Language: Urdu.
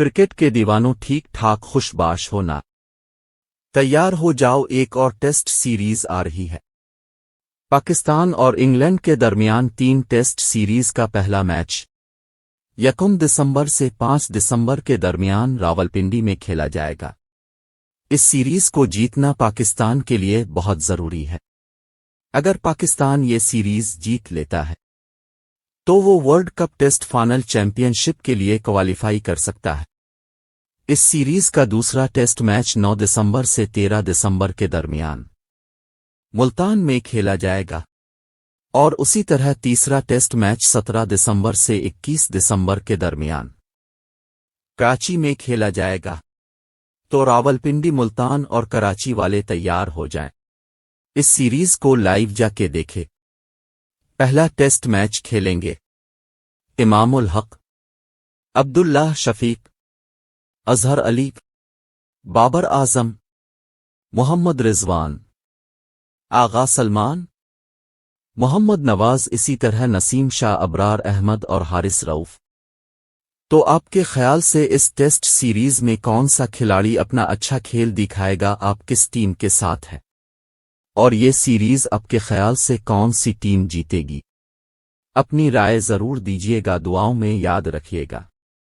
کرکٹ کے دیوانوں ٹھیک ٹھاک خوش باش ہونا تیار ہو جاؤ، ایک اور ٹیسٹ سیریز آ رہی ہے۔ پاکستان اور انگلینڈ کے درمیان 3 ٹیسٹ سیریز کا پہلا میچ 1 دسمبر سے 5 دسمبر کے درمیان راولپنڈی میں کھیلا جائے گا۔ اس سیریز کو جیتنا پاکستان کے لیے بہت ضروری ہے۔ اگر پاکستان یہ سیریز جیت لیتا ہے تو وہ world cup test final championship کے لیے کوالیفائی کر سکتا ہے۔ اس سیریز کا دوسرا ٹیسٹ میچ 9 دسمبر سے 13 دسمبر کے درمیان ملتان میں کھیلا جائے گا، اور اسی طرح تیسرا ٹیسٹ میچ 17 دسمبر سے 21 دسمبر کے درمیان کراچی میں کھیلا جائے گا۔ تو راولپنڈی، ملتان اور کراچی والے تیار ہو جائیں، اس سیریز کو لائیو جا کے دیکھے۔ پہلا ٹیسٹ میچ کھیلیں گے امام الحق، عبداللہ شفیق، اظہر علی، بابر اعظم، محمد رضوان، آغا سلمان، محمد نواز، اسی طرح نسیم شاہ، ابرار احمد اور حارث رؤف۔ تو آپ کے خیال سے اس ٹیسٹ سیریز میں کون سا کھلاڑی اپنا اچھا کھیل دکھائے گا؟ آپ کس ٹیم کے ساتھ ہے؟ اور یہ سیریز آپ کے خیال سے کون سی ٹیم جیتے گی؟ اپنی رائے ضرور دیجیے گا، دعاؤں میں یاد رکھیے گا۔